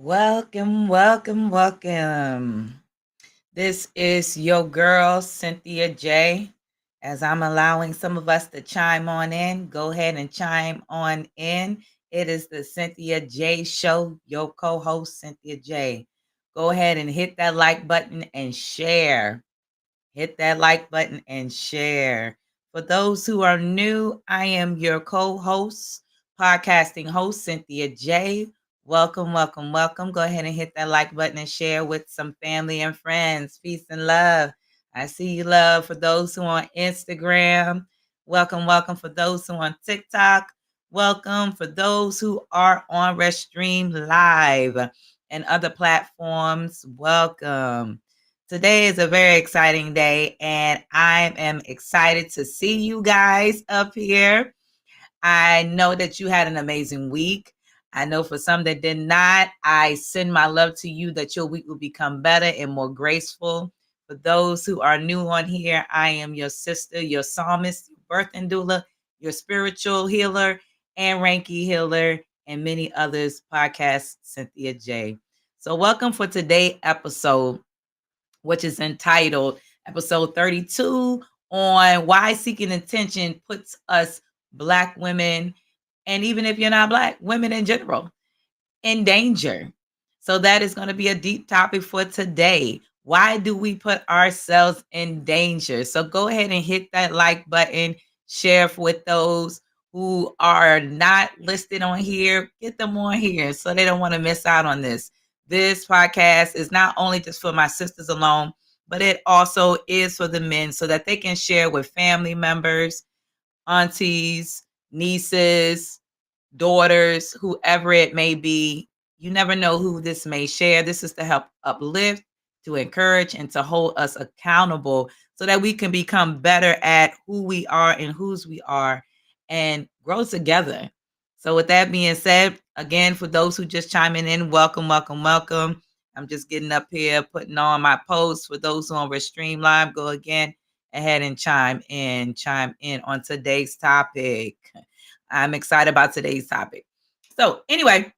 Welcome, welcome, welcome. This is your girl, Cynthia J. As I'm allowing some of us to chime on in, go ahead and chime on in. It is the Cynthia J Show, your co host, Cynthia J. Go ahead and hit that like button and share. Hit that like button and share. For those who are new, I am your co host, podcasting host, Cynthia J. Welcome, welcome, welcome. Go ahead and hit that like button and share with some family and friends. Peace and love. I see you, love. For those who are on Instagram, welcome, welcome. For those who are on TikTok, welcome. For those who are on Restream Live and other platforms, welcome. Today is a very exciting day, and I am excited to see you guys up here. I know that you had an amazing week. I know for some that did not, I send my love to you that your week will become better and more graceful. For those who are new on here, I am your sister, your psalmist, birth and doula, your spiritual healer, and Reiki healer, and many others. Podcast Cynthia J. So, welcome for today's episode, which is entitled episode 32 on why seeking attention puts us Black women, and even if you're not Black, women in general, in danger. So that is going to be a deep topic for today. Why do we put ourselves in danger? So go ahead and hit that like button, share with those who are not listed on here. Get them on here so they don't want to miss out on this. This podcast is not only just for my sisters alone, but it also is for the men so that they can share with family members, aunties, nieces, daughters, whoever it may be. You never know who this may share. This is to help uplift, to encourage, and to hold us accountable so that we can become better at who we are and whose we are and grow together. So, with that being said, again, for those who just chiming in, welcome, welcome, welcome. I'm just getting up here, putting on my posts. For those who are on Restream Live, go again ahead and chime in on today's topic. I'm excited about today's topic. So, anyway,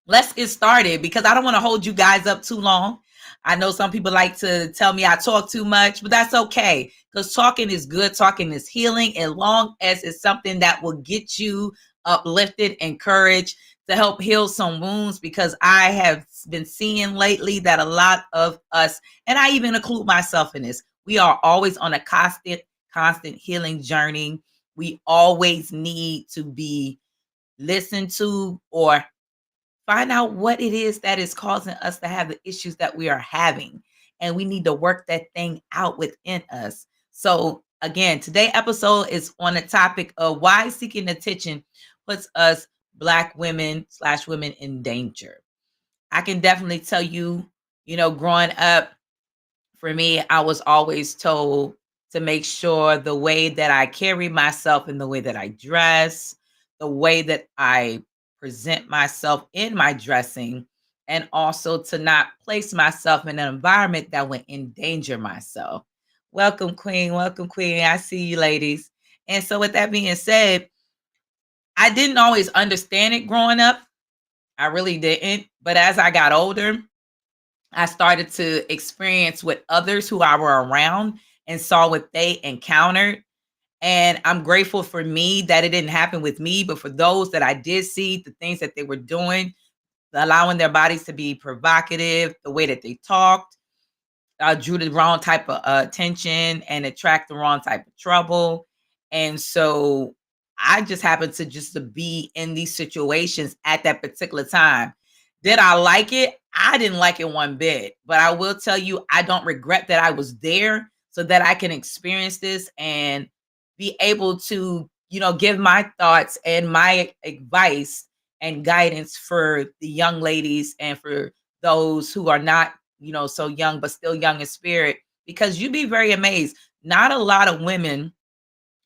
let's get started because I don't want to hold you guys up too long. I know some people like to tell me I talk too much, but that's okay because talking is good. Talking is healing, as long as it's something that will get you uplifted, encouraged, to help heal some wounds, because I have been seeing lately that a lot of us, and I even include myself in this, we are always on a constant healing journey. We always need to be listened to or find out what it is that is causing us to have the issues that we are having. And we need to work that thing out within us. So, again, today's episode is on the topic of why seeking attention puts us Black women/women in danger. I can definitely tell you, growing up, for me, I was always told to make sure the way that I carry myself and the way that I dress, the way that I present myself in my dressing, and also to not place myself in an environment that would endanger myself. Welcome, Queen. Welcome, Queen. I see you, ladies. And so, with that being said, I didn't always understand it growing up. I really didn't. But as I got older, I started to experience what others who I were around and saw what they encountered. And I'm grateful for me that it didn't happen with me, but for those that I did see, the things that they were doing, allowing their bodies to be provocative, the way that they talked, drew the wrong type of attention and attract the wrong type of trouble. And so I just happened to be in these situations at that particular time. Did I like it? I didn't like it one bit, but I will tell you, I don't regret that I was there so that I can experience this and be able to, give my thoughts and my advice and guidance for the young ladies and for those who are not, so young, but still young in spirit, because you'd be very amazed. Not a lot of women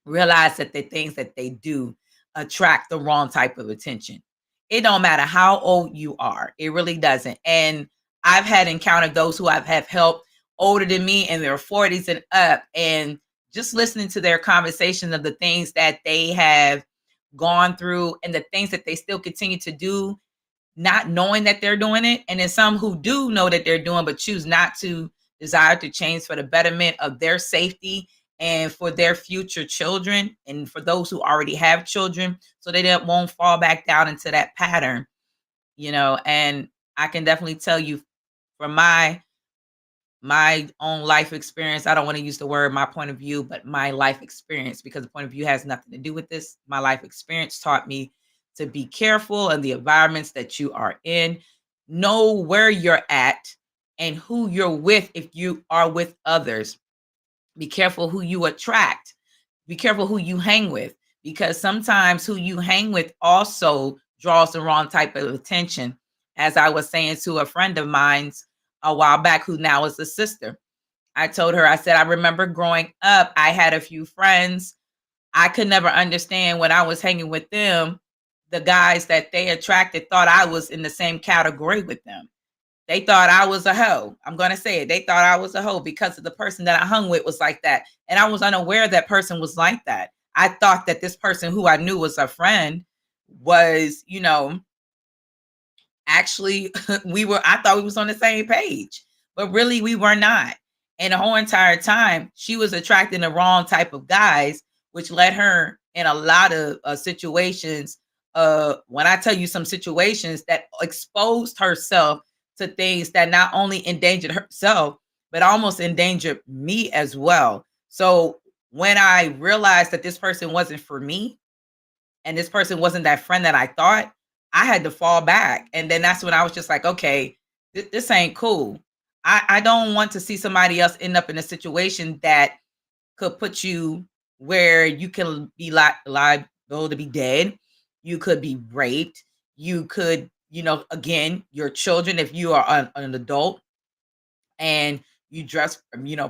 realize that the things that they do attract the wrong type of attention. It don't matter how old you are. It really doesn't. And I've had encountered those who have helped older than me in their 40s and up, and just listening to their conversation of the things that they have gone through and the things that they still continue to do, not knowing that they're doing it, and then some who do know that they're doing but choose not to, desire to change for the betterment of their safety and for their future children, and for those who already have children, so they won't fall back down into that pattern. And I can definitely tell you from my own life experience. I don't want to use the word my point of view, but my life experience, because the point of view has nothing to do with this. My life experience taught me to be careful in the environments that you are in. Know where you're at and who you're with if you are with others. Be careful who you attract. Be careful who you hang with, because sometimes who you hang with also draws the wrong type of attention. As I was saying to a friend of mine's a while back, who now is a sister, I told her, I said, I remember growing up, I had a few friends. I could never understand when I was hanging with them, the guys that they attracted thought I was in the same category with them. They thought I was a hoe. I'm going to say it. They thought I was a hoe because of the person that I hung with was like that. And I was unaware that person was like that. I thought that this person who I knew was a friend was, actually I thought we was on the same page, but really we were not. And the whole entire time she was attracting the wrong type of guys, which led her in a lot of situations. When I tell you some situations that exposed herself to things that not only endangered herself, but almost endangered me as well. So when I realized that this person wasn't for me, and this person wasn't that friend that I thought, I had to fall back. And then that's when I was just like, okay, this ain't cool. I don't want to see somebody else end up in a situation that could put you where you can be liable to be dead. You could be raped. You could, again, your children, if you are an adult and you dress,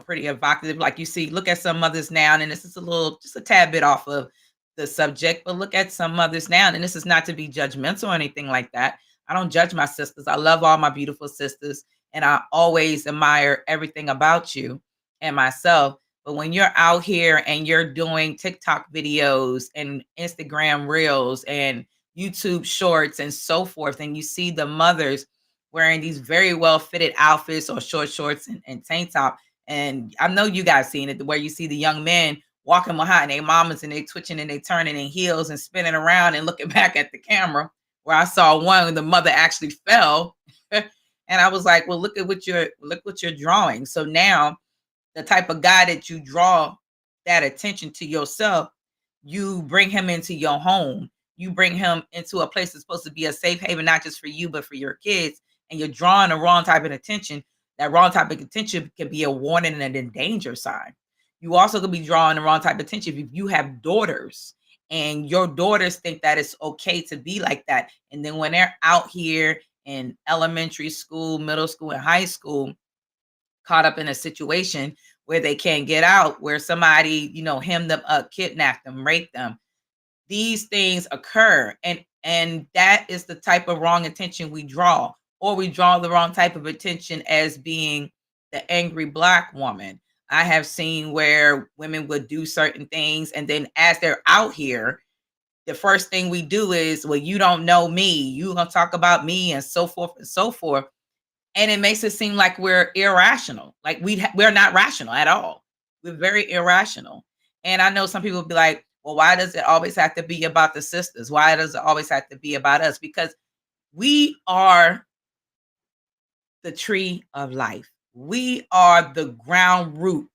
pretty evocative, like you see, look at some mothers now, and this is just a tad bit off of the subject, but look at some mothers now, and this is not to be judgmental or anything like that. I don't judge my sisters. I love all my beautiful sisters, and I always admire everything about you and myself. But when you're out here and you're doing TikTok videos and Instagram reels and YouTube shorts and so forth, and you see the mothers wearing these very well fitted outfits or short shorts and tank top. And I know you guys seen it, where you see the young men walking behind their mamas and they twitching and they turning in heels and spinning around and looking back at the camera. Where I saw one, the mother actually fell. And I was like, well, look what you're drawing. So now the type of guy that you draw that attention to yourself, you bring him into your home. You bring him into a place that's supposed to be a safe haven, not just for you, but for your kids. And you're drawing the wrong type of attention. That wrong type of attention can be a warning and a danger sign. You also could be drawing the wrong type of attention if you have daughters and your daughters think that it's okay to be like that. And then when they're out here in elementary school, middle school, and high school, caught up in a situation where they can't get out, where somebody, hemmed them up, kidnapped them, raped them. These things occur, and that is the type of wrong attention we draw. Or we draw the wrong type of attention as being the angry Black woman. I have seen where women would do certain things, and then as they're out here, the first thing we do is, well, you don't know me, you gonna talk about me, and so forth and so forth. And it makes it seem like we're irrational, like we're not rational at all. We're very irrational. And I know some people will be like, well, why does it always have to be about the sisters? Why does it always have to be about us? Because we are the tree of life. We are the ground root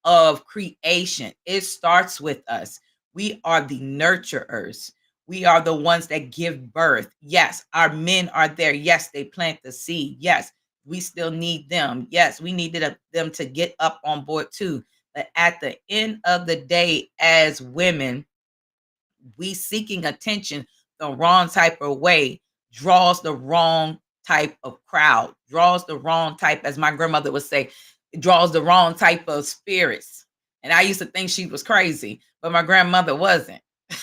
of creation. It starts with us. We are the nurturers. We are the ones that give birth. Yes, our men are there. Yes, they plant the seed. Yes, we still need them. Yes, we needed them to get up on board too. But at the end of the day, as women, we seeking attention the wrong type of way draws the wrong type of crowd, draws the wrong type, as my grandmother would say, it draws the wrong type of spirits. And I used to think she was crazy, but my grandmother wasn't.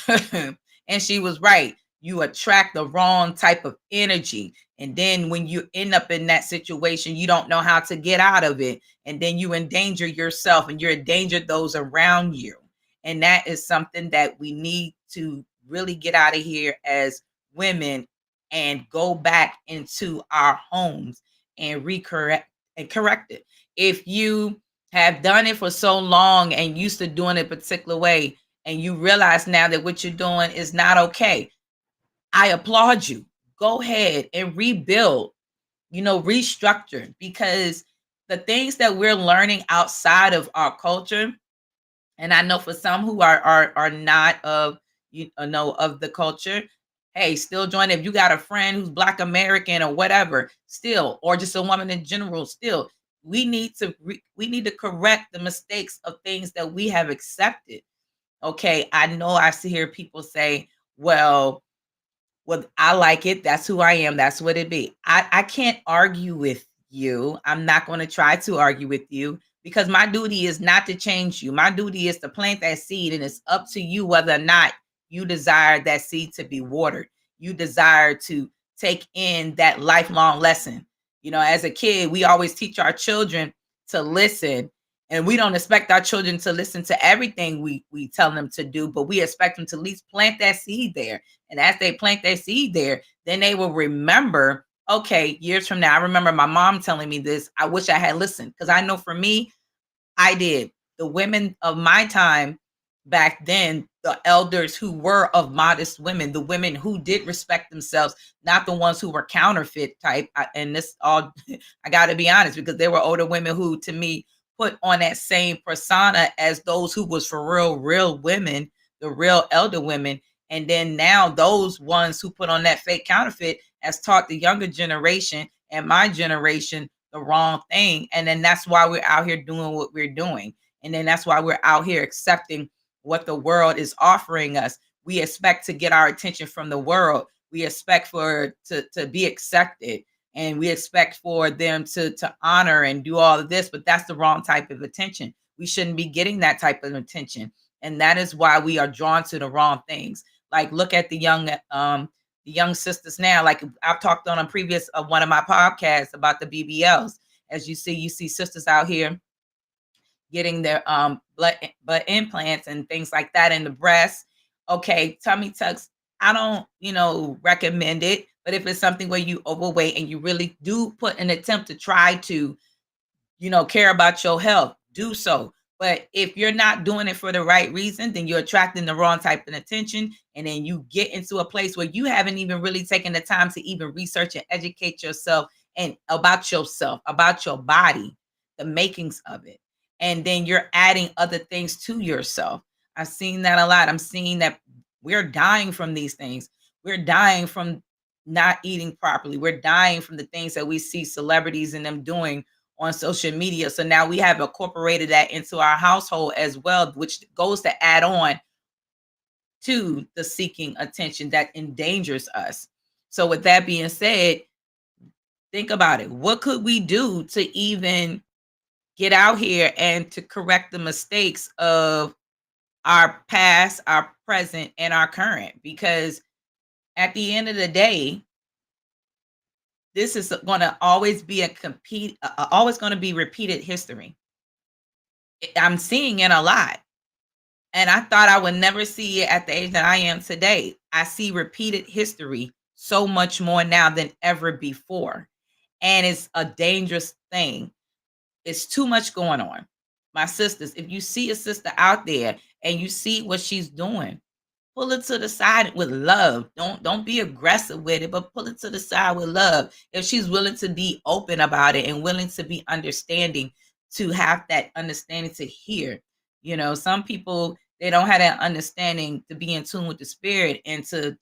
And she was right. You attract the wrong type of energy. And then when you end up in that situation, you don't know how to get out of it. And then you endanger yourself and you endanger those around you. And that is something that we need to really get out of here as women and go back into our homes and correct it. If you have done it for so long and used to doing it a particular way, and you realize now that what you're doing is not okay, I applaud you. Go ahead and rebuild, restructure, because the things that we're learning outside of our culture, and I know for some who are not of of the culture, hey, still join. If you got a friend who's Black American or whatever, still, or just a woman in general, still, we need to correct the mistakes of things that we have accepted. Okay, I know I see here people say, well, I like it. That's who I am. That's what it be. I can't argue with you. I'm not going to try to argue with you, because my duty is not to change you. My duty is to plant that seed, and it's up to you whether or not you desire that seed to be watered. You desire to take in that lifelong lesson. As a kid, we always teach our children to listen, and we don't expect our children to listen to everything we tell them to do, but we expect them to at least plant that seed there. And as they plant their seed there, then they will remember, okay, years from now, I remember my mom telling me this. I wish I had listened, because I know for me, I did. The women of my time back then, the elders who were of modest women, the women who did respect themselves, not the ones who were counterfeit type. And this all, I got to be honest, because there were older women who, to me, put on that same persona as those who was for real women, the real elder women. And then now those ones who put on that fake counterfeit has taught the younger generation and my generation the wrong thing. And then that's why we're out here doing what we're doing. And then that's why we're out here accepting what the world is offering us. We expect to get our attention from the world. We expect to be accepted, and we expect for them to honor and do all of this, but that's the wrong type of attention. We shouldn't be getting that type of attention. And that is why we are drawn to the wrong things. Like, look at the young sisters now. Like I've talked on a previous one of my podcasts about the BBLs. As you see sisters out here getting their butt implants and things like that in the breast. Okay, tummy tucks, I don't recommend it. But if it's something where you overweight and you really do put an attempt to try to care about your health, do so. But if you're not doing it for the right reason, then you're attracting the wrong type of attention. And then you get into a place where you haven't even really taken the time to even research and educate yourself and about yourself, about your body, the makings of it. And then you're adding other things to yourself. I've seen that a lot. I'm seeing that we're dying from these things. We're dying from not eating properly. We're dying from the things that we see celebrities and them doing on social media. So now we have incorporated that into our household as well, which goes to add on to the seeking attention that endangers us. So with that being said, think about it. What could we do to even get out here and to correct the mistakes of our past, our present, and our current? Because at the end of the day, this is going to always be always going to be repeated history. I'm seeing it a lot. And I thought I would never see it at the age that I am today. I see repeated history so much more now than ever before. And it's a dangerous thing. It's too much going on. My sisters, if you see a sister out there and you see what she's doing, pull it to the side with love. Don't be aggressive with it, but pull it to the side with love. If she's willing to be open about it and willing to be understanding, to have that understanding to hear. Some people, they don't have that understanding to be in tune with the spirit and to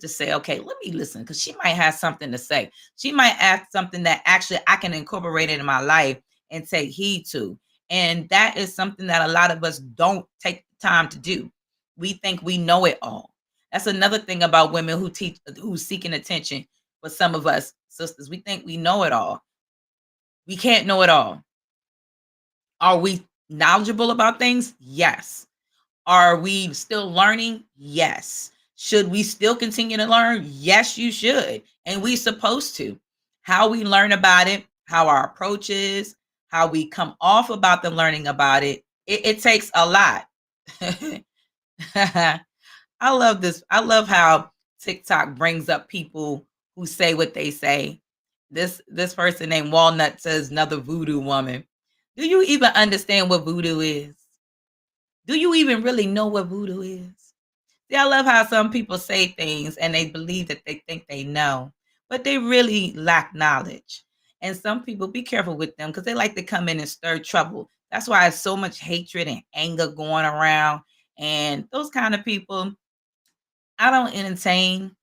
just say, okay, let me listen, because she might have something to say. She might ask something that actually I can incorporate it in my life and take heed to. And that is something that a lot of us don't take the time to do. We think we know it all. That's another thing about women who's seeking attention. For some of us sisters, we think we know it all. We can't know it all. Are we knowledgeable about things? Yes. Are we still learning? Yes. Should we still continue to learn? Yes, you should. And we're supposed to. How we learn about it, how our approach is, how we come off about the learning about it, it takes a lot. I love this. I love how TikTok brings up people who say what they say. This person named Walnut says another voodoo woman. Do you even understand what voodoo is? Do you even really know what voodoo is? See, I love how some people say things and they believe that they think they know, but they really lack knowledge. And some people, be careful with them because they like to come in and stir trouble. That's why there's so much hatred and anger going around. And those kind of people, I don't entertain.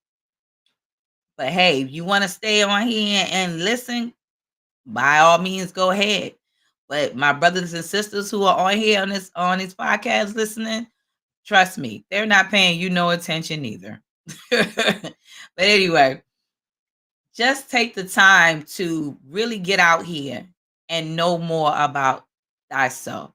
But hey, if you want to stay on here and listen, by all means, go ahead. But my brothers and sisters who are on here on this podcast listening, trust me, they're not paying you no attention either. But anyway, just take the time to really get out here and know more about thyself.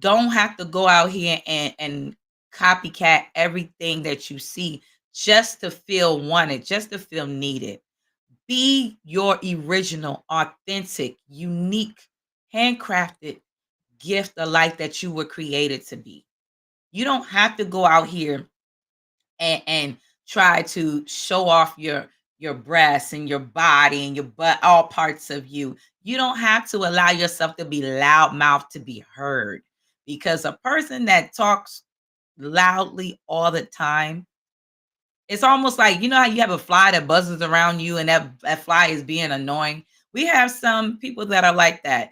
Don't have to go out here and copycat everything that you see just to feel wanted, just to feel needed. Be your original, authentic, unique, handcrafted gift of life that you were created to be. You don't have to go out here and try to show off your breasts and your body and your butt, all parts of you. You don't have to allow yourself to be loudmouth to be heard, because a person that talks loudly all the time, it's almost like, you know how you have a fly that buzzes around you and that fly is being annoying. We have some people that are like that.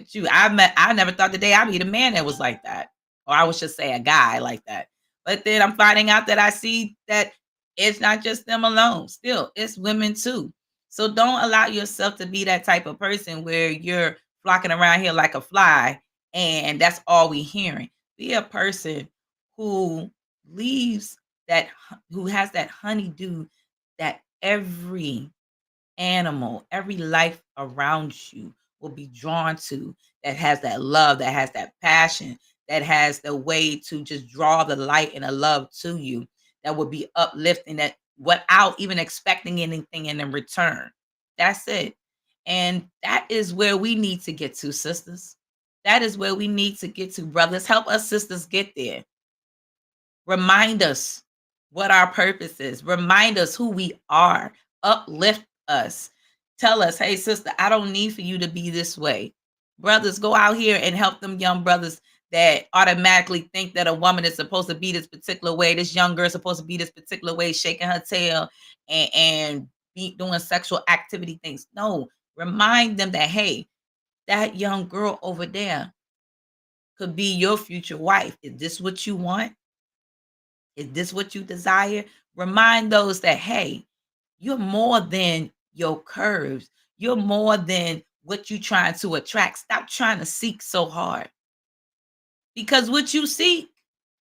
Shoot, I never thought the day I'd meet a man that was like that. Or I would just say a guy like that. But then I'm finding out that I see that it's not just them alone. Still, it's women too. So don't allow yourself to be that type of person where you're flocking around here like a fly and that's all we hearing. Be a person who leaves that, who has that honeydew that every animal, every life around you will be drawn to, that has that love, that has that passion, that has the way to just draw the light and the love to you, that will be uplifting, that without even expecting anything in return. That's it. And that is where we need to get to, sisters. That is where we need to get to, brothers. Help us, sisters, get there. Remind us what our purpose is. Remind us who we are. Uplift us. Tell us, hey, sister, I don't need for you to be this way. Brothers, go out here and help them young brothers that automatically think that a woman is supposed to be this particular way. This young girl is supposed to be this particular way, shaking her tail and be doing sexual activity things. No, remind them that, hey, that young girl over there could be your future wife. Is this what you want? Is this what you desire? Remind those that, hey, you're more than your curves. You're more than what you're trying to attract. Stop trying to seek so hard. Because what you seek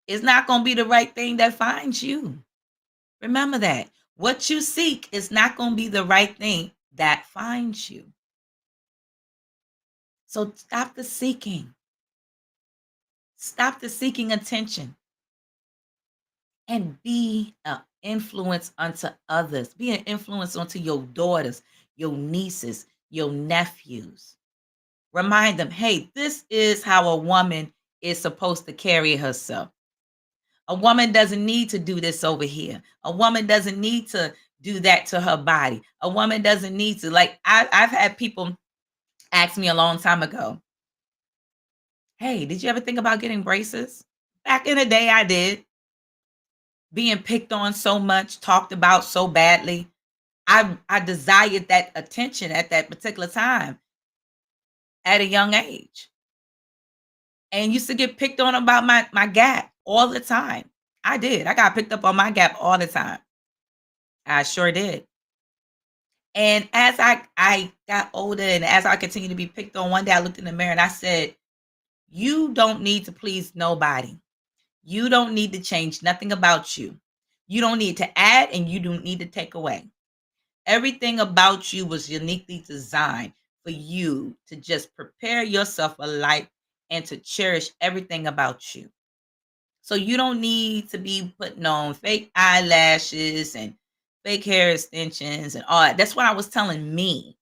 is not going to be the right thing that finds you. Remember that. What you seek is not going to be the right thing that finds you. So stop the seeking. Stop the seeking attention. And be an influence unto others. Be an influence unto your daughters, your nieces, your nephews. Remind them, hey, this is how a woman is supposed to carry herself. A woman doesn't need to do this over here. A woman doesn't need to do that to her body. A woman doesn't need to, like, I've had people ask me a long time ago, hey, did you ever think about getting braces? Back in the day, I did. Being picked on so much, talked about so badly. I desired that attention at that particular time at a young age. And used to get picked on about my gap all the time. I did. I got picked up on my gap all the time. I sure did. And as I got older and as I continued to be picked on, one day I looked in the mirror and I said, you don't need to please nobody. You don't need to change nothing about you. You don't need to add and you don't need to take away. Everything about you was uniquely designed for you to just prepare yourself for life and to cherish everything about you. So you don't need to be putting on fake eyelashes and fake hair extensions and all that. That's what I was telling me.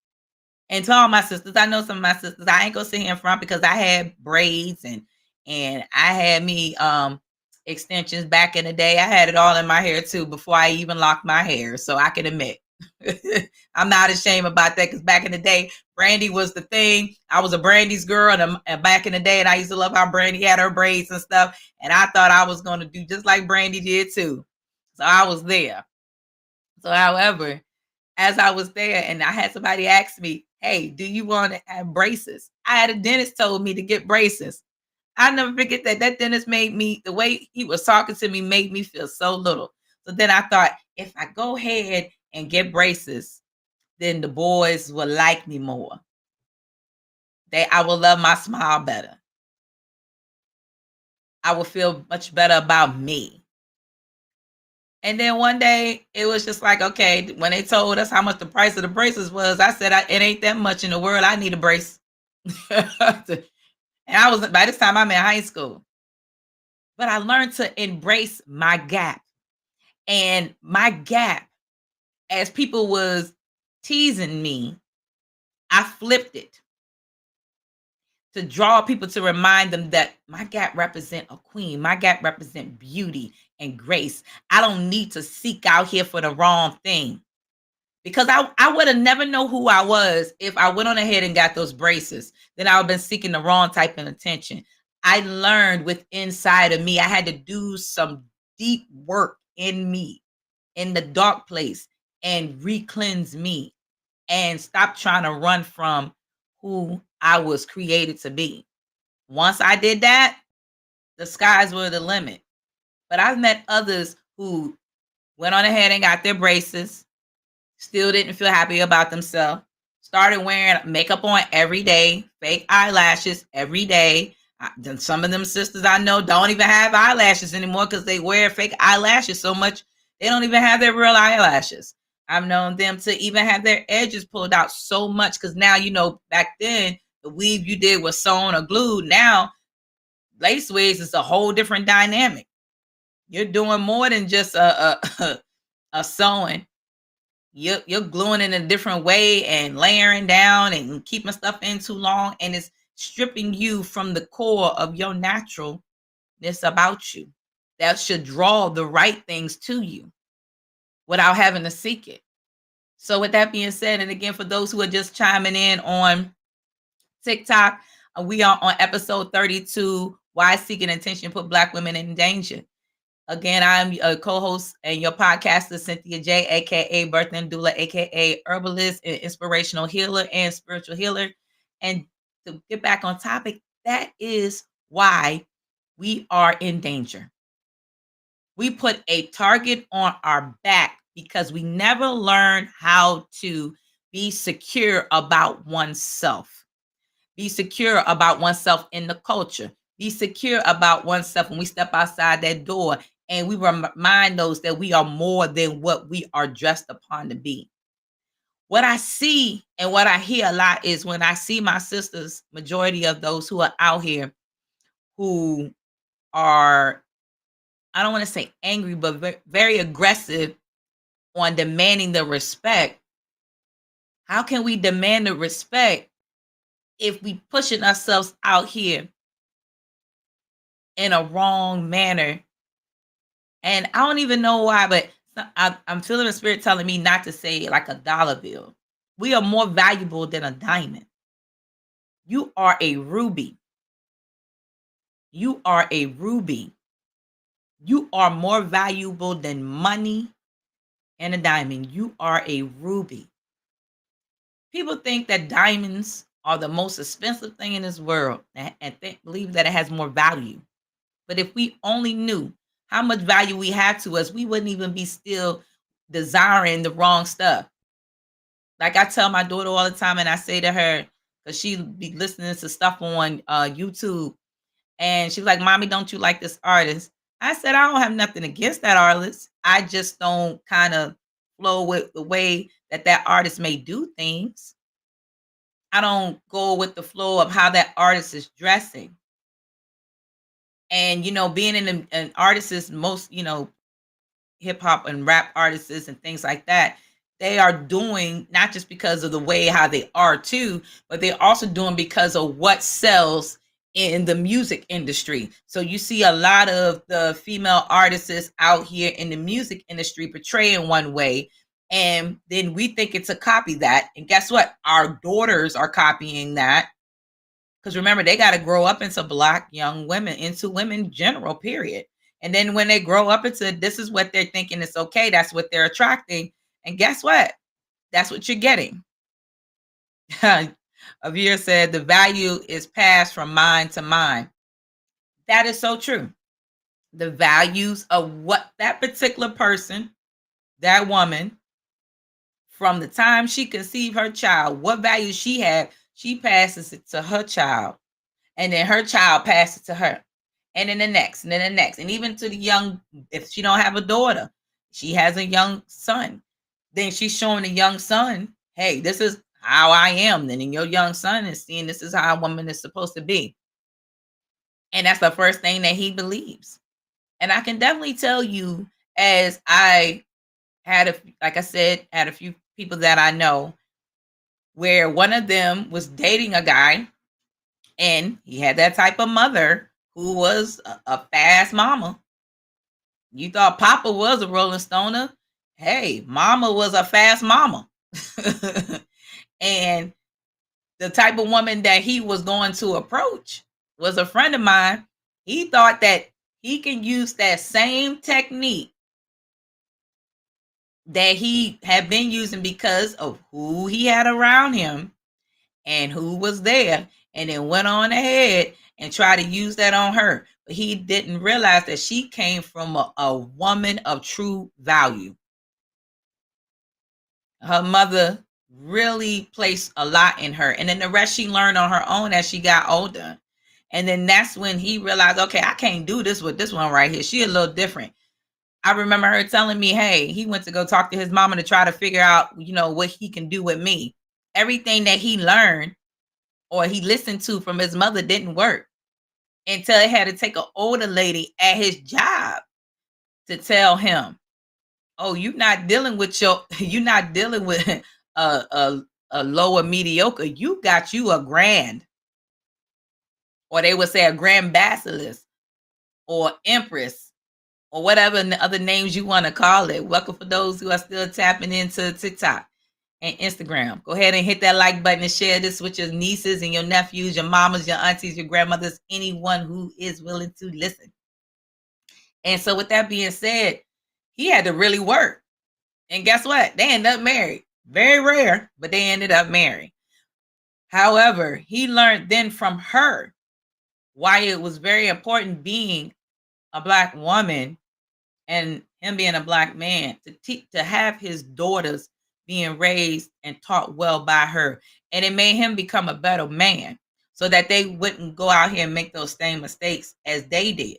And to all my sisters, I know some of my sisters, I ain't gonna sit here in front because I had braids and I had me extensions back in the day. I had it all in my hair too before I even locked my hair. So I can admit I'm not ashamed about that because back in the day, Brandy was the thing. I was a Brandy's girl, and back in the day, and I used to love how Brandy had her braids and stuff. And I thought I was going to do just like Brandy did too. So I was there. So, however, as I was there and I had somebody ask me, hey, do you want to have braces? I had a dentist told me to get braces. I never forget that. That dentist made me, the way he was talking to me made me feel so little. So then I thought, if I go ahead and get braces, then the boys will like me more. I will love my smile better. I will feel much better about me. And then one day it was just like, okay, when they told us how much the price of the braces was, I said, it ain't that much in the world. I need a brace. And I was, by this time I'm in high school. But I learned to embrace my gap. And my gap, as people was teasing me, I flipped it to draw people, to remind them that my gap represent a queen. My gap represent beauty and grace. I don't need to seek out here for the wrong thing, because I would have never know who I was if I went on ahead and got those braces. Then I would have been seeking the wrong type of attention. I learned with inside of me. I had to do some deep work in me, in the dark place, and re-cleanse me and stop trying to run from who I was created to be. Once I did that, the skies were the limit. But I've met others who went on ahead and got their braces, still didn't feel happy about themselves, started wearing makeup on every day, fake eyelashes every day. Then some of them sisters I know don't even have eyelashes anymore because they wear fake eyelashes so much they don't even have their real eyelashes. I've known them to even have their edges pulled out so much because now, back then the weave you did was sewn or glued. Now lace wigs is a whole different dynamic. You're doing more than just a sewing. You're gluing in a different way and layering down and keeping stuff in too long, and it's stripping you from the core of your naturalness about you. That should draw the right things to you without having to seek it. So with that being said, and again, for those who are just chiming in on TikTok, we are on episode 32, Why Seeking Attention Put Black Women in Danger. Again, I'm a co-host and your podcaster, Cynthia J, aka Birth and Doula, aka herbalist and inspirational healer and spiritual healer. And to get back on topic, that is why we are in danger. We put a target on our back because we never learned how to be secure about oneself. Be secure about oneself in the culture. Be secure about oneself when we step outside that door, and we remind those that we are more than what we are dressed upon to be. What I see and what I hear a lot is when I see my sisters, majority of those who are out here who are, I don't want to say angry, but very aggressive on demanding the respect. How can we demand the respect if we pushing ourselves out here in a wrong manner? And I don't even know why, but I'm feeling the spirit telling me not to say like a dollar bill. We are more valuable than a diamond. You are a ruby. You are a ruby. You are more valuable than money and a diamond. You are a ruby. People think that diamonds are the most expensive thing in this world and believe that it has more value. But if we only knew how much value we have to us, we wouldn't even be still desiring the wrong stuff. Like I tell my daughter all the time, and I say to her, because she be listening to stuff on YouTube, and she's like, "Mommy, don't you like this artist?" I said, "I don't have nothing against that artist. I just don't kind of flow with the way that artist may do things. I don't go with the flow of how that artist is dressing." And being an artist is most, hip hop and rap artists and things like that, they are doing not just because of the way how they are too, but they're also doing because of what sells in the music industry. So you see a lot of the female artists out here in the music industry portraying one way, And then we think it's a copy that. And guess what? Our daughters are copying that. Because remember, they got to grow up into Black young women, into women general, period. And then when they grow up into this is what they're thinking it's okay, that's what they're attracting. And guess what? That's what you're getting. Avir said the value is passed from mind to mind. That is so true. The values of what that particular person, that woman, from the time she conceived her child, what value she had, she passes it to her child. And then her child passes it to her. And then the next, and then the next. And even to the young, if she don't have a daughter, she has a young son. Then she's showing the young son, hey, this is how I am. Then your young son is seeing this is how a woman is supposed to be. And that's the first thing that he believes. And I can definitely tell you, as I had like I said, had a few people that I know where one of them was dating a guy and he had that type of mother who was a fast mama. You thought Papa was a Rolling Stoner. Hey, Mama was a fast mama. And the type of woman that he was going to approach was a friend of mine. He thought that he can use that same technique that he had been using because of who he had around him and who was there, and then went on ahead and tried to use that on her. But he didn't realize that she came from a woman of true value. Her mother really placed a lot in her, and then the rest she learned on her own as she got older. And then that's when he realized, okay, I can't do this with this one right here. She a little different. I remember her telling me, hey, he went to go talk to his mama to try to figure out, what he can do with me. Everything that he learned or he listened to from his mother didn't work until he had to take an older lady at his job to tell him, oh, you're not dealing with a lower mediocre. You got you a grand, or they would say a grand basilisk or empress or whatever other names you want to call it. Welcome for those who are still tapping into TikTok and Instagram. Go ahead and hit that like button and share this with your nieces and your nephews, your mamas, your aunties, your grandmothers, anyone who is willing to listen. And so with that being said, he had to really work. And guess what? They ended up married. Very rare, but they ended up married. However, he learned then from her why it was very important being a Black woman and him being a Black man to have his daughters being raised and taught well by her. And it made him become a better man so that they wouldn't go out here and make those same mistakes as they did,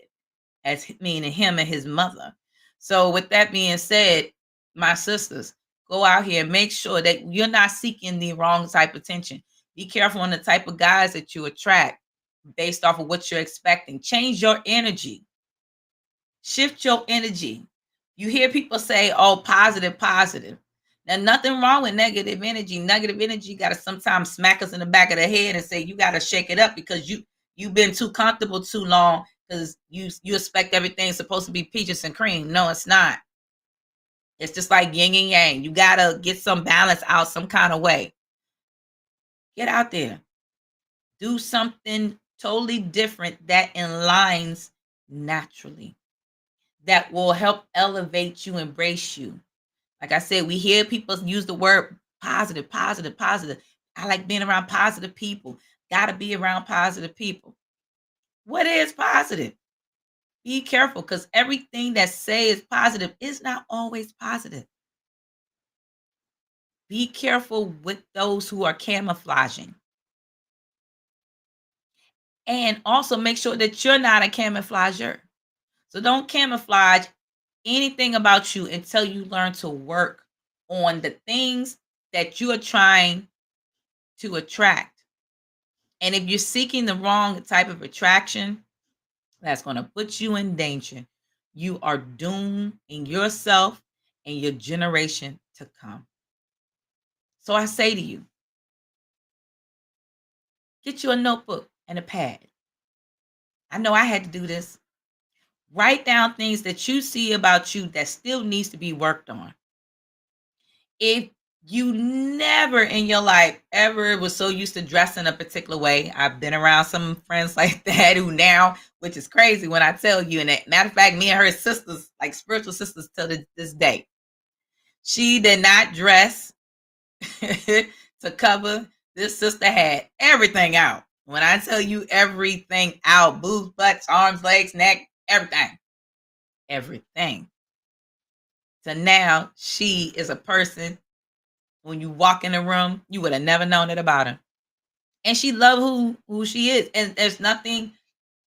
as meaning him and his mother. So with that being said, my sisters, go out here and make sure that you're not seeking the wrong type of attention. Be careful on the type of guys that you attract based off of what you're expecting. Change your energy. Shift your energy. You hear people say, oh, positive, positive. Now, nothing wrong with negative energy. Negative energy got to sometimes smack us in the back of the head and say, you got to shake it up because you've been too comfortable too long because you expect everything's supposed to be peaches and cream. No, it's not. It's just like yin and yang. You got to get some balance out some kind of way. Get out there. Do something totally different that aligns naturally, that will help elevate you, embrace you. Like I said, we hear people use the word positive, positive, positive. I like being around positive people. Got to be around positive people. What is positive? Be careful, because everything that says positive is not always positive. Be careful with those who are camouflaging. And also make sure that you're not a camouflager. So don't camouflage anything about you until you learn to work on the things that you are trying to attract. And if you're seeking the wrong type of attraction, that's going to put you in danger. You are doomed in yourself and your generation to come. So I say to you, get you a notebook and a pad. I know I had to do this. Write down things that you see about you that still needs to be worked on. If you never in your life ever was so used to dressing a particular way, I've been around some friends like that who now, which is crazy when I tell you, and matter of fact, me and her sisters, like spiritual sisters till this day, she did not dress to cover. This sister had everything out. When I tell you everything out, boobs, butts, arms, legs, neck, everything. Everything. So now she is a person, when you walk in the room, you would have never known it about her. And she loved who she is. And there's nothing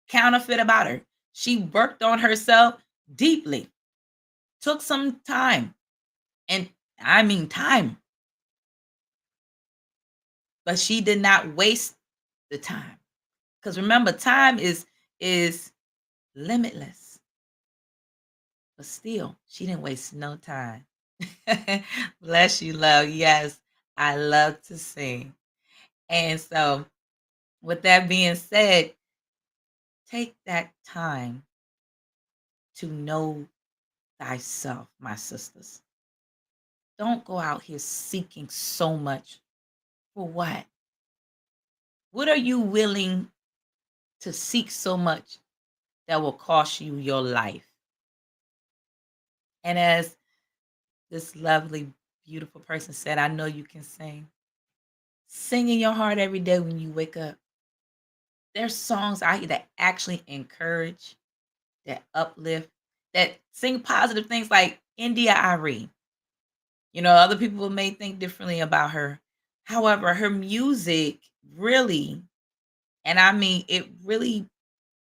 counterfeit about her. She worked on herself deeply, took some time. And I mean time. But she did not waste the time. Because remember, time is limitless. But still, she didn't waste no time. Bless you, love. Yes, I love to sing. And so, with that being said, take that time to know thyself, my sisters. Don't go out here seeking so much. For what? What are you willing to seek so much that will cost you your life? And as this lovely, beautiful person said, I know you can sing. Sing in your heart every day when you wake up. There's songs out here that actually encourage, that uplift, that sing positive things like India Ari. Other people may think differently about her. However, her music really, and I mean, it really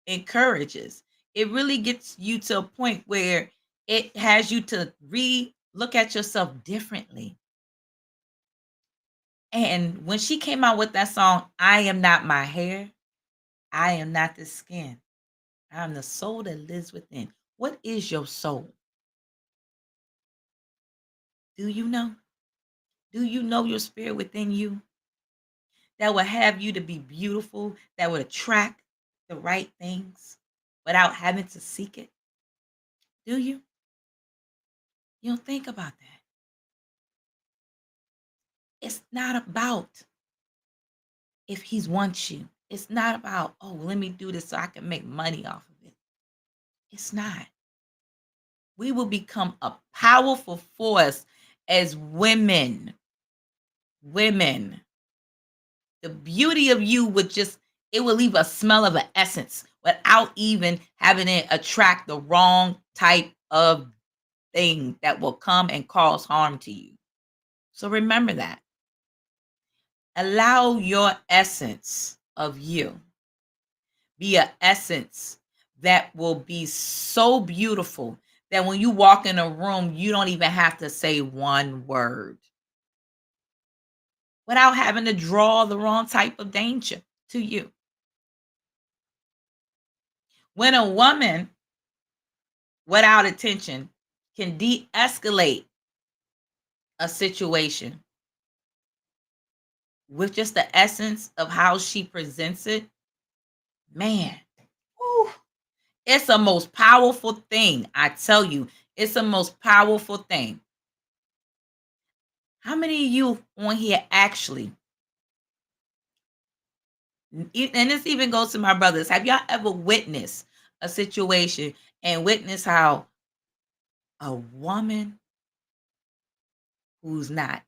encourages. It really gets you to a point where it has you to look at yourself differently. And when she came out with that song, I am not my hair, I am not the skin, I am the soul that lives within. What is your soul? Do you know? Do you know your spirit within you that will have you to be beautiful, that would attract the right things without having to seek it? Do you? You don't think about that. It's not about if he wants you. It's not about, oh, let me do this so I can make money off of it. It's not. We will become a powerful force as women. Women. The beauty of you would it will leave a smell of an essence without even having it attract the wrong type of thing that will come and cause harm to you. So remember that. Allow your essence of you be an essence that will be so beautiful that when you walk in a room, you don't even have to say one word without having to draw the wrong type of danger to you. When a woman without attention can de-escalate a situation with just the essence of how she presents it, man, whew, it's a most powerful thing. I tell you, it's a most powerful thing. How many of you on here actually, and this even goes to my brothers, have y'all ever witnessed a situation and witnessed how a woman who's not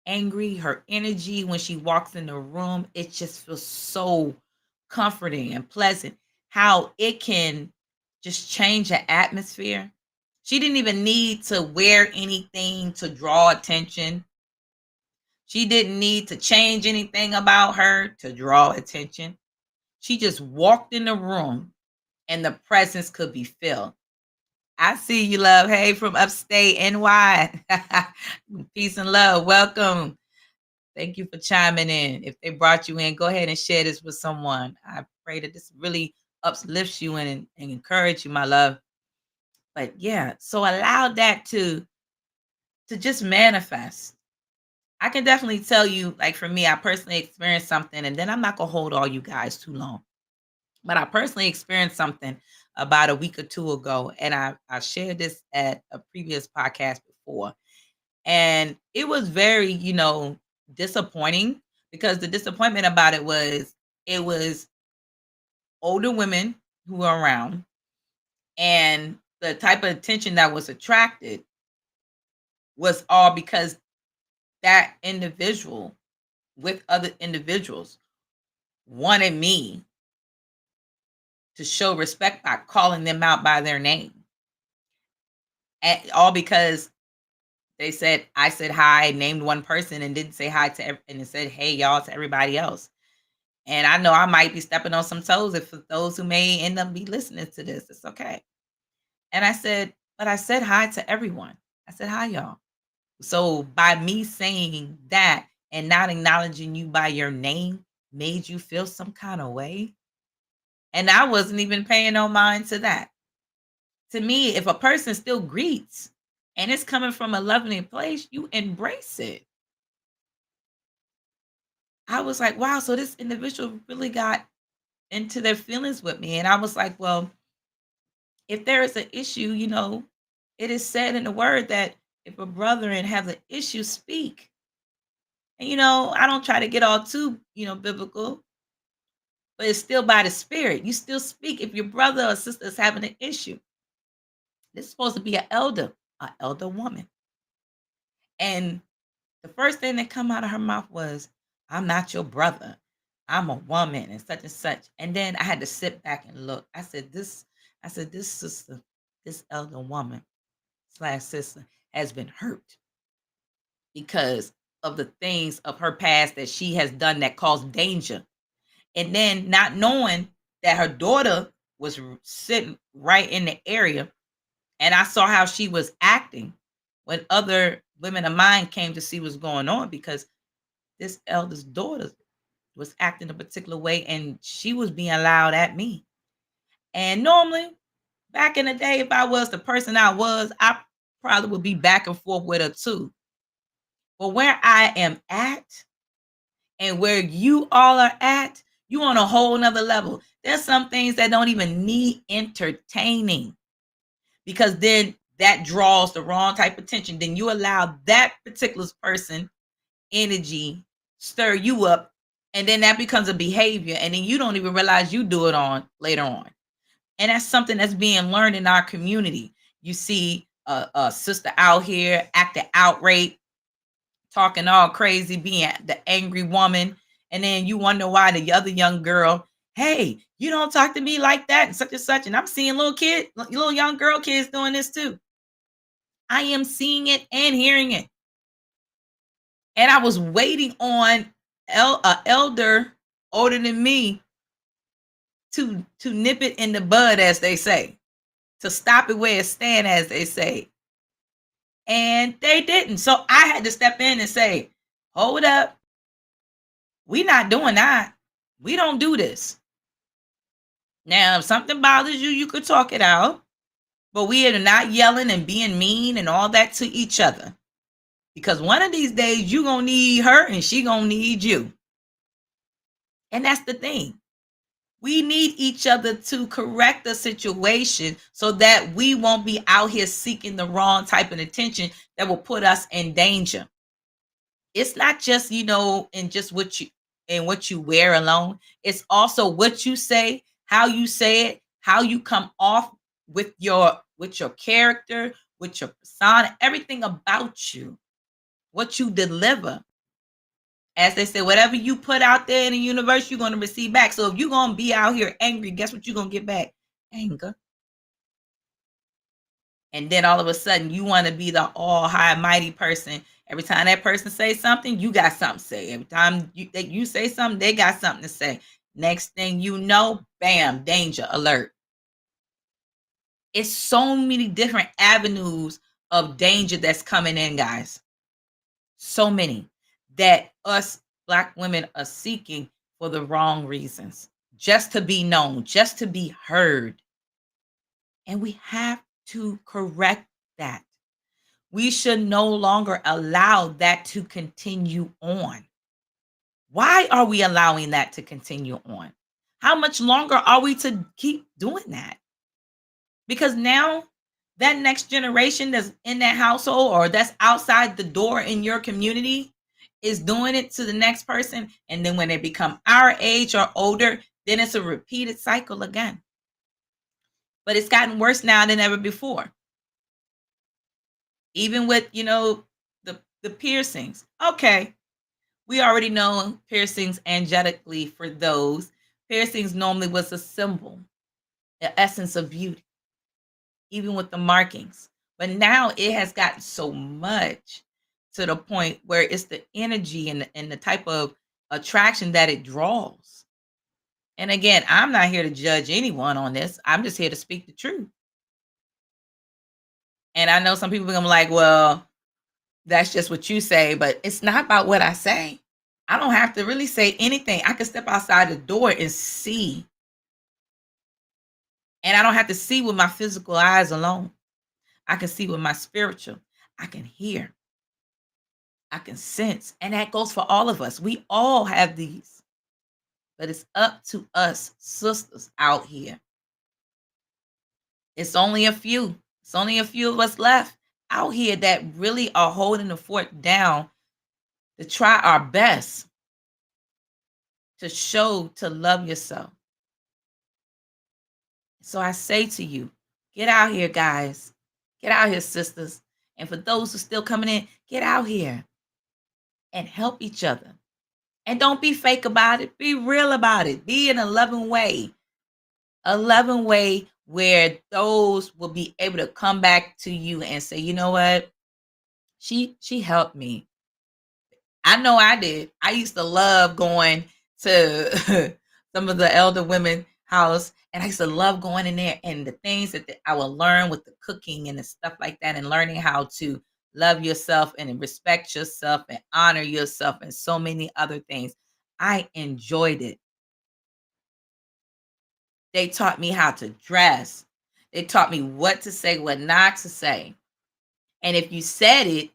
angry, her energy when she walks in the room, it just feels so comforting and pleasant, how it can just change the atmosphere. She didn't even need to wear anything to draw attention. She didn't need to change anything about her to draw attention. She just walked in the room and the presence could be felt. I see you, love. Hey, from upstate NY. Peace and love. Welcome. Thank you for chiming in. If they brought you in, go ahead and share this with someone. I pray that this really uplifts you and encourage you, my love. But yeah, so allow that to just manifest. I can definitely tell you, like for me, I personally experienced something, and then I'm not gonna hold all you guys too long. But I personally experienced something about a week or two ago, and I shared this at a previous podcast before. And it was very, disappointing, because the disappointment about it was older women who were around, and the type of attention that was attracted was all because that individual with other individuals wanted me to show respect by calling them out by their name. And all because I said hi, named one person, and didn't say hi to and it said hey y'all to everybody else. And I know I might be stepping on some toes if for those who may end up be listening to this. It's okay. And I said, but I said hi to everyone. I said hi y'all. So by me saying that and not acknowledging you by your name made you feel some kind of way. And I wasn't even paying no mind to that. To me, if a person still greets and it's coming from a loving place, you embrace it. I was like, wow, so this individual really got into their feelings with me. And I was like, well, if there is an issue, it is said in the word that if a brother and have an issue, speak. And I don't try to get all too, biblical, but it's still by the spirit. You still speak if your brother or sister is having an issue. This is supposed to be an elder woman. And the first thing that come out of her mouth was, I'm not your brother. I'm a woman and such and such. And then I had to sit back and look. I said, this sister, this elder woman slash sister has been hurt because of the things of her past that she has done that caused danger. And then not knowing that her daughter was sitting right in the area. And I saw how she was acting when other women of mine came to see what's going on, because this elder's daughter was acting a particular way and she was being loud at me. And normally, back in the day, if I was the person I was, I probably would be back and forth with her too. But where I am at and where you all are at, you on a whole nother level. There's some things that don't even need entertaining, because then that draws the wrong type of attention. Then you allow that particular person energy stir you up, and then that becomes a behavior, and then you don't even realize you do it on later on. And that's something that's being learned in our community. You see a sister out here acting outraged, talking all crazy, being the angry woman, and then you wonder why the other young girl, hey, you don't talk to me like that and such and such. And I'm seeing little young girl kids doing this too. I am seeing it and hearing it. And I was waiting on elder older than me to nip it in the bud, as they say, to stop it where it stand, as they say. And they didn't. So I had to step in and say, hold up. We not doing that. We don't do this. Now, if something bothers you, you could talk it out. But we are not yelling and being mean and all that to each other. Because one of these days, you going to need her and she going to need you. And that's the thing. We need each other to correct the situation so that we won't be out here seeking the wrong type of attention that will put us in danger. It's not just, in just what you wear alone. It's also what you say, how you say it, how you come off with your character, with your persona, everything about you, what you deliver. As they say, whatever you put out there in the universe, you're going to receive back. So if you're going to be out here angry, guess what you're going to get back? Anger. And then all of a sudden, you want to be the all high mighty person. Every time that person says something, you got something to say. Every time you say something, they got something to say. Next thing you know, bam, danger alert. It's so many different avenues of danger that's coming in, guys. So many that us Black women are seeking for the wrong reasons, just to be known, just to be heard. And we have to correct that. We should no longer allow that to continue on. Why are we allowing that to continue on? How much longer are we to keep doing that? Because now that next generation that's in that household or that's outside the door in your community is doing it to the next person. And then when they become our age or older, then it's a repeated cycle again. But it's gotten worse now than ever before. Even with, the piercings. Okay. We already know piercings angelically for those. Piercings normally was a symbol, the essence of beauty, even with the markings. But now it has gotten so much to the point where it's the energy and the type of attraction that it draws. And again, I'm not here to judge anyone on this. I'm just here to speak the truth. And I know some people are gonna be like, well, that's just what you say, but it's not about what I say. I don't have to really say anything. I can step outside the door and see. And I don't have to see with my physical eyes alone. I can see with my spiritual. I can hear. I can sense. And that goes for all of us. We all have these. But it's up to us, sisters out here. It's only a few. It's only a few of us left out here that really are holding the fort down to try our best to show to love yourself. So I say to you, get out here, guys. Get out here, sisters. And for those who are still coming in, get out here and help each other. And don't be fake about it. Be real about it. Be in a loving way. A loving way where those will be able to come back to you and say, you know what? She helped me. I know I did. I used to love going to some of the elder women house, and I used to love going in there and the things that I would learn with the cooking and the stuff like that, and learning how to love yourself and respect yourself and honor yourself and so many other things. I enjoyed it. They taught me how to dress. They taught me what to say, what not to say. And if you said it,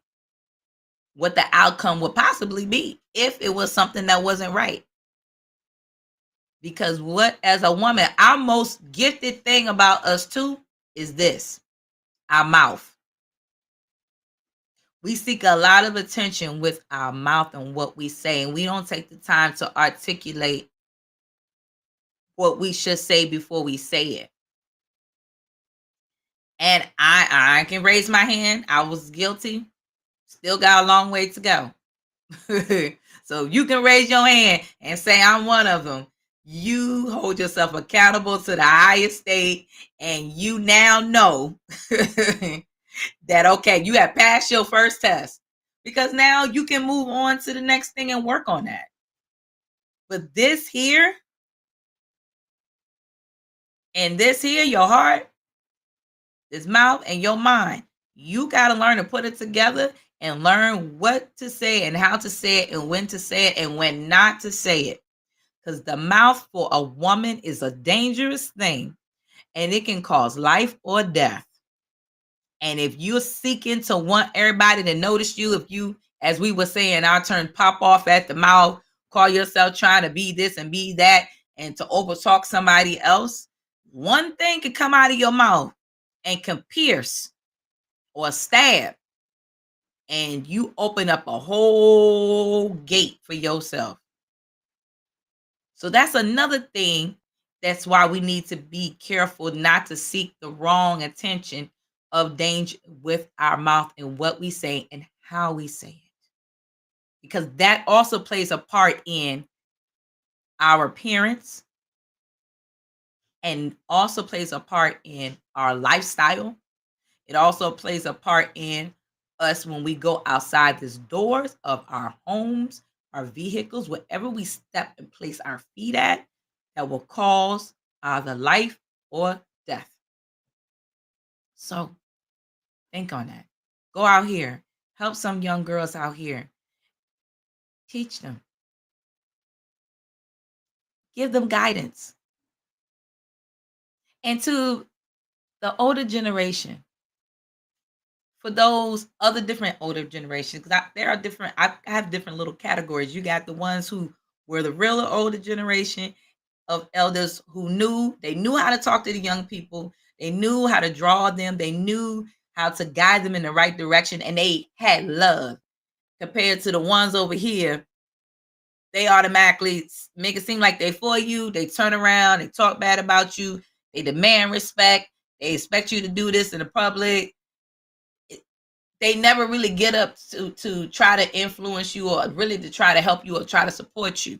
what the outcome would possibly be if it was something that wasn't right. Because what, as a woman, our most gifted thing about us too is this, our mouth. We seek a lot of attention with our mouth and what we say, and we don't take the time to articulate what we should say before we say it. And I can raise my hand. I was guilty. Still got a long way to go. So you can raise your hand and say I'm one of them. You hold yourself accountable to the highest state, and you now know that, okay, you have passed your first test, because now you can move on to the next thing and work on that. But this here, and this here, your heart, this mouth, and your mind, you got to learn to put it together and learn what to say and how to say it and when to say it and when not to say it. Because the mouth for a woman is a dangerous thing, and it can cause life or death. And if you're seeking to want everybody to notice you, if you, as we were saying, our turn, pop off at the mouth, call yourself trying to be this and be that, and to overtalk somebody else, one thing can come out of your mouth and can pierce or stab, and you open up a whole gate for yourself. So that's another thing. That's why we need to be careful not to seek the wrong attention of danger with our mouth and what we say and how we say it. Because that also plays a part in our appearance and also plays a part in our lifestyle. It also plays a part in us when we go outside these doors of our homes, our vehicles, wherever we step and place our feet at, that will cause either life or death. So think on that. Go out here. Help some young girls out here. Teach them. Give them guidance. And to the older generation, for those other different older generations, because there are different, I have different little categories. You got the ones who were the real older generation of elders who knew how to talk to the young people. They knew how to draw them. They knew how to guide them in the right direction, and they had love. Compared to the ones over here, they automatically make it seem like they for you. They turn around, they talk bad about you, they demand respect, they expect you to do this in the public. They never really get up to try to influence you or really to try to help you or try to support you.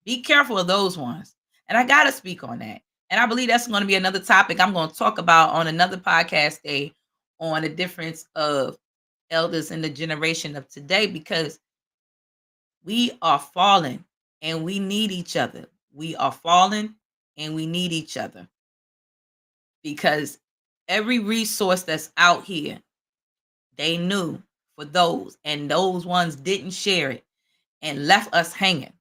Be careful of those ones. And I got to speak on that. And I believe that's going to be another topic I'm going to talk about on another podcast day on the difference of elders in the generation of today, because we are falling and we need each other. We are falling and we need each other, because every resource that's out here, they knew for those, and those ones didn't share it and left us hanging.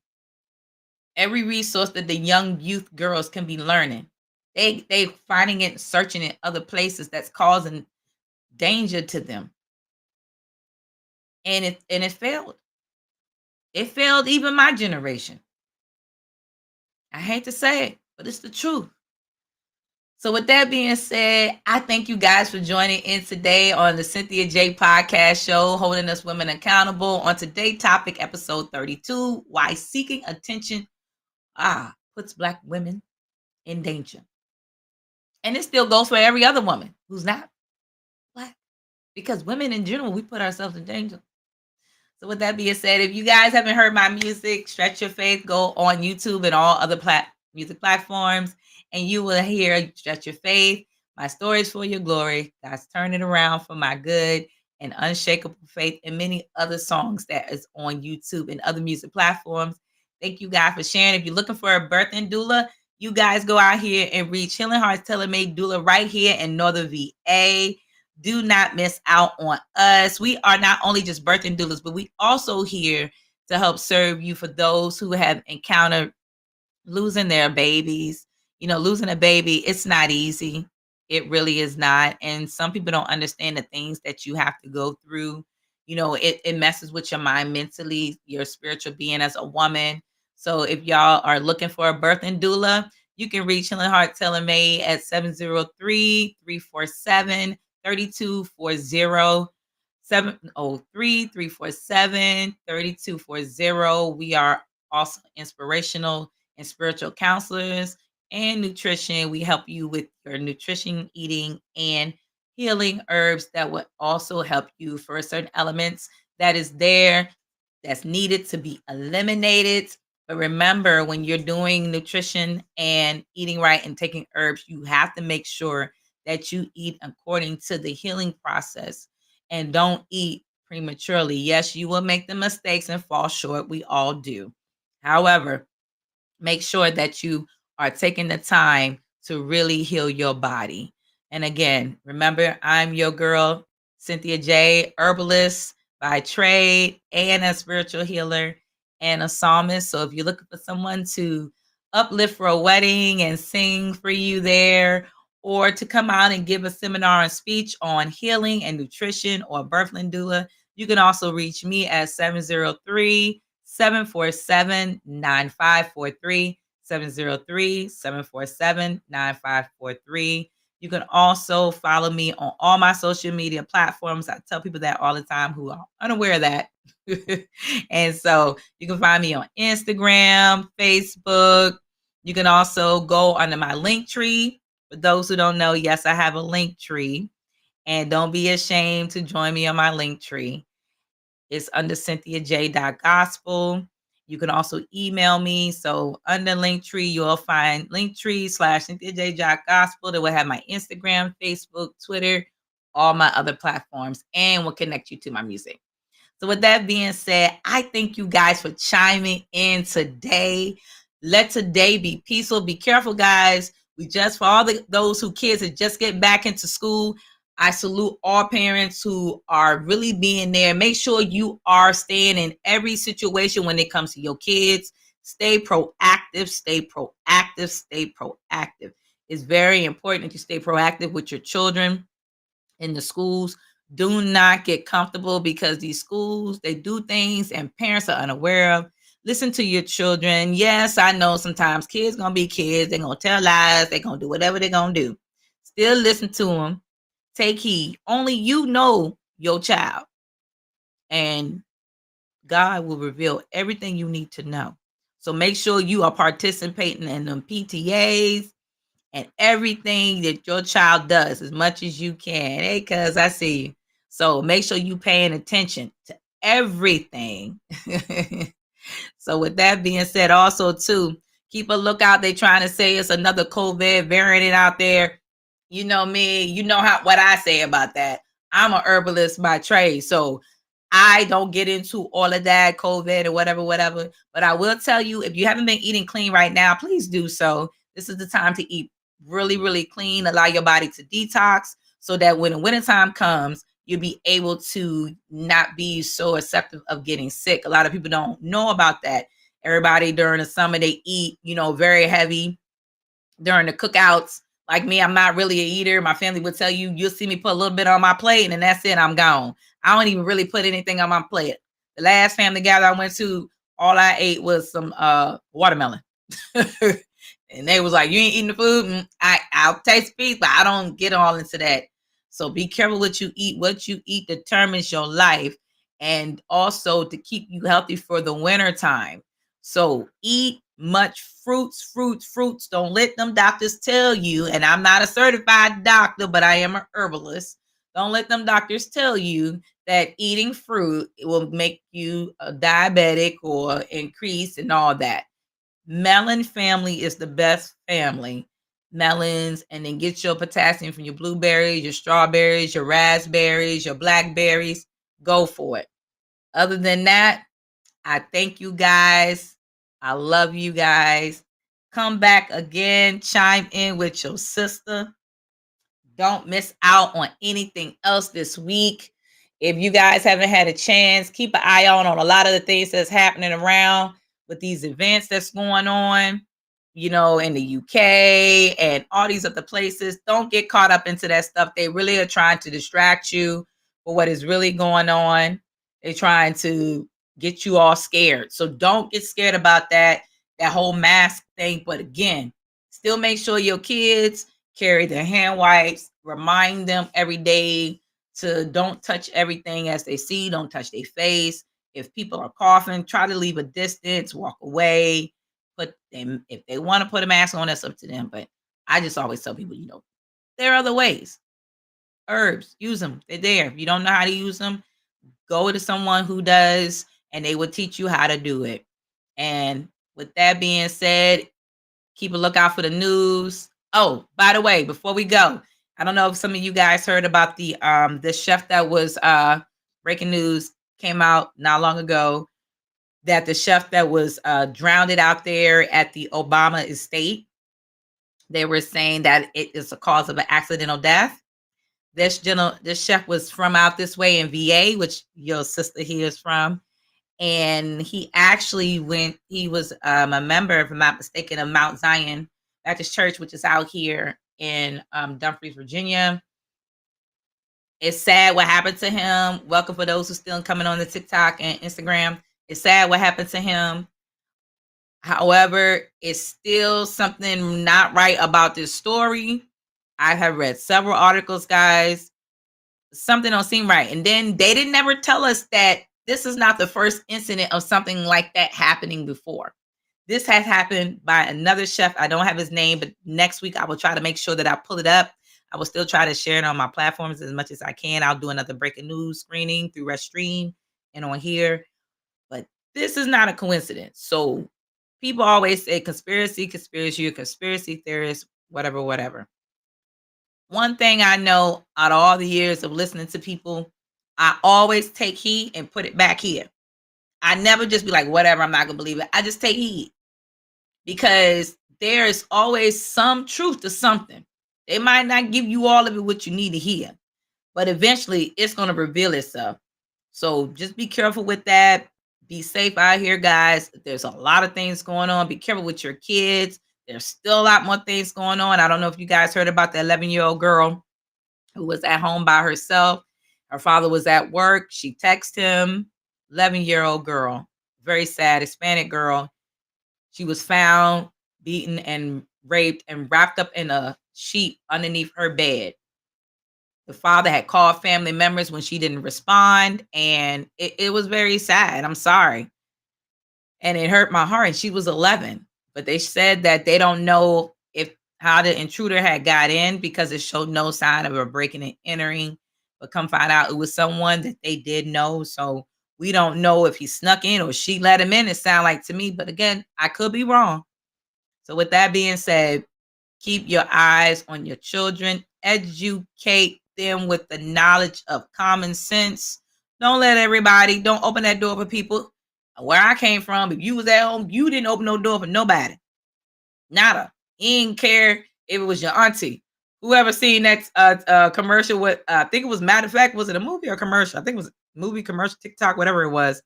Every resource that the young youth girls can be learning, they finding it, searching in other places that's causing danger to them. And it failed. It failed even my generation. I hate to say it, but it's the truth. So with that being said, I thank you guys for joining in today on the Cynthia J podcast show, holding us women accountable. On today's topic, episode 32, why seeking attention puts Black women in danger. And it still goes for every other woman who's not Black, because women in general, we put ourselves in danger. So with that being said, if you guys haven't heard my music, Stretch Your Faith, go on YouTube and all other music platforms, and you will hear Stretch Your Faith, My Stories for Your Glory, God's Turning Around for My Good, and Unshakable Faith, and many other songs that is on YouTube and other music platforms. Thank you guys for sharing. If you're looking for a birthing doula, you guys go out here and reach Healing Hearts Tailor-Made Doula right here in Northern VA. Do not miss out on us. We are not only just birthing doulas, but we also here to help serve you for those who have encountered losing their babies. You know, losing a baby, it's not easy. It really is not. And some people don't understand the things that you have to go through. You know, it messes with your mind mentally, your spiritual being as a woman. So if y'all are looking for a birthing doula, you can reach Healing Heart Tailor-Made at 703-347-3240, 703-347-3240. We are also inspirational and spiritual counselors and nutrition. We help you with your nutrition, eating, and healing herbs that would also help you for certain elements that is there that's needed to be eliminated. But remember, when you're doing nutrition and eating right and taking herbs, you have to make sure that you eat according to the healing process and don't eat prematurely. Yes, you will make the mistakes and fall short. We all do. However, make sure that you are taking the time to really heal your body. And again, remember, I'm your girl, Cynthia J, herbalist by trade and a spiritual healer and a psalmist. So if you're looking for someone to uplift for a wedding and sing for you there, or to come out and give a seminar and speech on healing and nutrition or birthing doula, you can also reach me at 703-747-9543, 703-747-9543. You can also follow me on all my social media platforms. I tell people that all the time who are unaware of that. And so you can find me on Instagram, Facebook. You can also go under my link tree. For those who don't know, yes, I have a link tree. And don't be ashamed to join me on my link tree. It's under cynthiaj.gospel. You can also email me. So under Linktree, you'll find Linktree/CynthiaJ.gospel. That will have my Instagram, Facebook, Twitter, all my other platforms, and will connect you to my music. So with that being said, I thank you guys for chiming in today. Let today be peaceful. Be careful, guys. We just, for all those who kids that just get back into school, I salute all parents who are really being there. Make sure you are staying in every situation when it comes to your kids. Stay proactive, stay proactive, stay proactive. It's very important that you stay proactive with your children in the schools. Do not get comfortable because these schools, they do things and parents are unaware of. Listen to your children. Yes, I know sometimes kids going to be kids. They're going to tell lies. They're going to do whatever they're going to do. Still listen to them. Take heed. Only you know your child. And God will reveal everything you need to know. So make sure you are participating in them PTAs and everything that your child does as much as you can. Hey, cuz I see you. So make sure you paying attention to everything. So with that being said, also too, keep a lookout. They trying to say it's another COVID variant out there. You know me, you know what I say about that. I'm a herbalist by trade, so I don't get into all of that COVID or whatever. But I will tell you, if you haven't been eating clean right now, please do so. This is the time to eat really, really clean. Allow your body to detox so that when the wintertime comes, you'll be able to not be so receptive of getting sick. A lot of people don't know about that. Everybody during the summer, they eat, very heavy during the cookouts. Like me, I'm not really a eater. My family would tell you, you'll see me put a little bit on my plate and that's it, I'm gone. I don't even really put anything on my plate. The last family gather I went to, all I ate was some watermelon. And they was like, you ain't eating the food? I'll taste peace, but I don't get all into that. So be careful what you eat. What you eat determines your life, and also to keep you healthy for the winter time. So eat much fruits. Don't let them doctors tell you, and I'm not a certified doctor, but I am an herbalist. Don't let them doctors tell you that eating fruit will make you a diabetic or increase and all that. Melon family is the best family. Melons, and then get your potassium from your blueberries, your strawberries, your raspberries, your blackberries. Go for it. Other than that, I thank you guys. I love you guys. Come back again. Chime in with your sister. Don't miss out on anything else this week. If you guys haven't had a chance, keep an eye on a lot of the things that's happening around with these events that's going on, in the UK and all these other places. Don't get caught up into that stuff. They really are trying to distract you for what is really going on. They're trying to get you all scared. So don't get scared about that whole mask thing. But again, still make sure your kids carry their hand wipes. Remind them every day to don't touch everything as they see. Don't touch their face. If people are coughing, try to leave a distance, walk away. Put them, if they want to put a mask on, that's up to them. But I just always tell people, there are other ways. Herbs, use them. They're there. If you don't know how to use them, go to someone who does, and they will teach you how to do it. And with that being said, keep a lookout for the news. Oh, by the way, before we go, I don't know if some of you guys heard about the chef that was breaking news, came out not long ago, that the chef that was drowned out there at the Obama estate, they were saying that it is a cause of an accidental death. This chef was from out this way in VA, which your sister here is from. And he actually he was a member, if I'm not mistaken, of Mount Zion Baptist Church, which is out here in Dumfries, Virginia. It's sad what happened to him. Welcome for those who still coming on the TikTok and Instagram. It's sad what happened to him. However, it's still something not right about this story. I have read several articles, guys. Something don't seem right. And then they didn't never tell us that this is not the first incident of something like that happening before. This has happened by another chef. I don't have his name, but next week I will try to make sure that I pull it up. I will still try to share it on my platforms as much as I can. I'll do another breaking news screening through Restream and on here. But this is not a coincidence. So people always say conspiracy theorists, whatever. One thing I know out of all the years of listening to people, I always take heed and put it back here. I never just be like, whatever, I'm not going to believe it. I just take heed because there is always some truth to something. They might not give you all of it what you need to hear, but eventually it's going to reveal itself. So just be careful with that. Be safe out here, guys. There's a lot of things going on. Be careful with your kids. There's still a lot more things going on. I don't know if you guys heard about the 11-year-old girl who was at home by herself. Her father was at work. She texted him. 11-year-old girl, very sad, Hispanic girl. She was found beaten and raped and wrapped up in a sheet underneath her bed. The father had called family members when she didn't respond, and it was very sad. I'm sorry. And it hurt my heart. And she was 11. But they said that they don't know if how the intruder had got in because it showed no sign of her breaking and entering. But come find out it was someone that they did know. So we don't know if he snuck in or she let him in. It sounded like to me. But again, I could be wrong. So with that being said, keep your eyes on your children. Educate them with the knowledge of common sense. Don't open that door for people. Where I came from, if you was at home, you didn't open no door for nobody. Nada. You didn't care if it was your auntie. Whoever seen that commercial with, I think it was, matter of fact, was it a movie or a commercial? I think it was a movie, commercial, TikTok, whatever it was.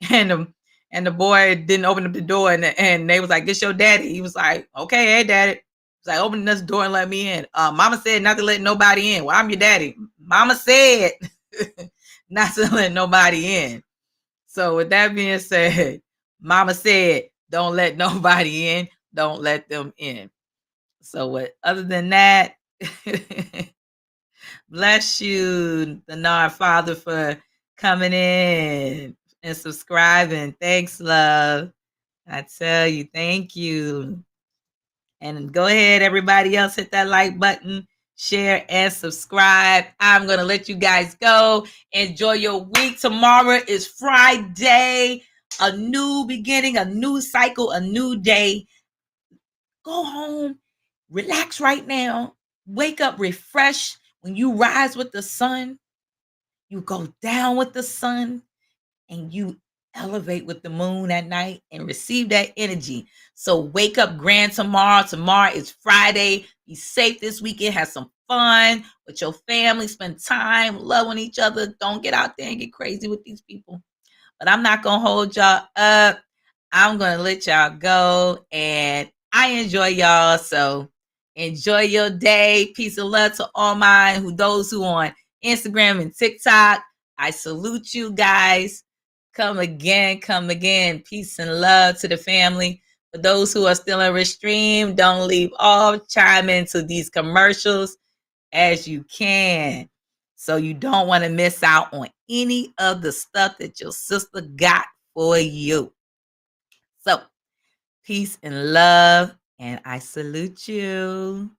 And the boy didn't open up the door, and they was like, "This your daddy." He was like, "Okay, hey, daddy." He's like, "Open this door and let me in." Mama said not to let nobody in. Well, I'm your daddy. Mama said not to let nobody in. So with that being said, Mama said, don't let nobody in. Don't let them in. So other than that, bless you, Denard Father, for coming in and subscribing. Thanks, love. I tell you, thank you. And go ahead, everybody else, hit that like button, share, and subscribe. I'm going to let you guys go. Enjoy your week. Tomorrow is Friday. A new beginning, a new cycle, a new day. Go home. Relax right now. Wake up refreshed. When you rise with the sun, you go down with the sun, and you elevate with the moon at night and receive that energy. So wake up grand tomorrow. Tomorrow is Friday. Be safe this weekend. Have some fun with your family. Spend time, love on each other. Don't get out there and get crazy with these people. But I'm not going to hold y'all up. I'm going to let y'all go. And I enjoy y'all. So enjoy your day. Peace and love to all those who on Instagram and TikTok. I salute you guys. Come again. Peace and love to the family. For those who are still in Restream, don't leave off. Chime into these commercials as you can. So you don't want to miss out on any of the stuff that your sister got for you. So peace and love. And I salute you.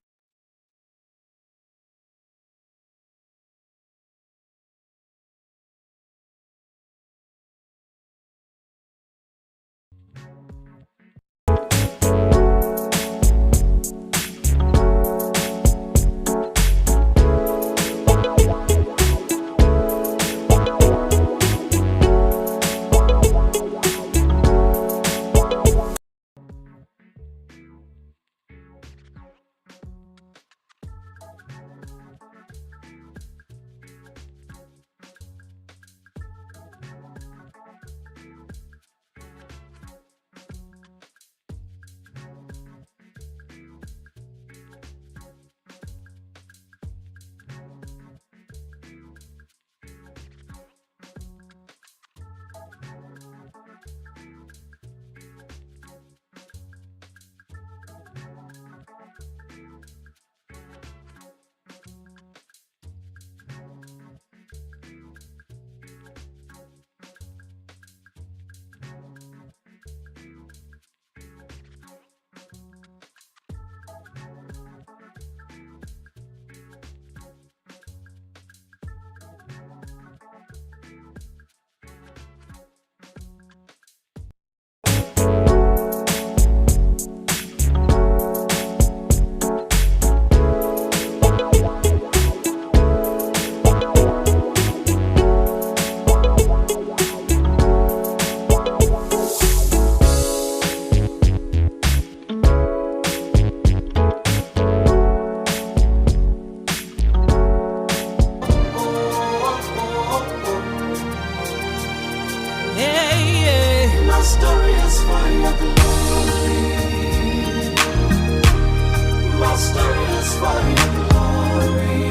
My story is for your glory.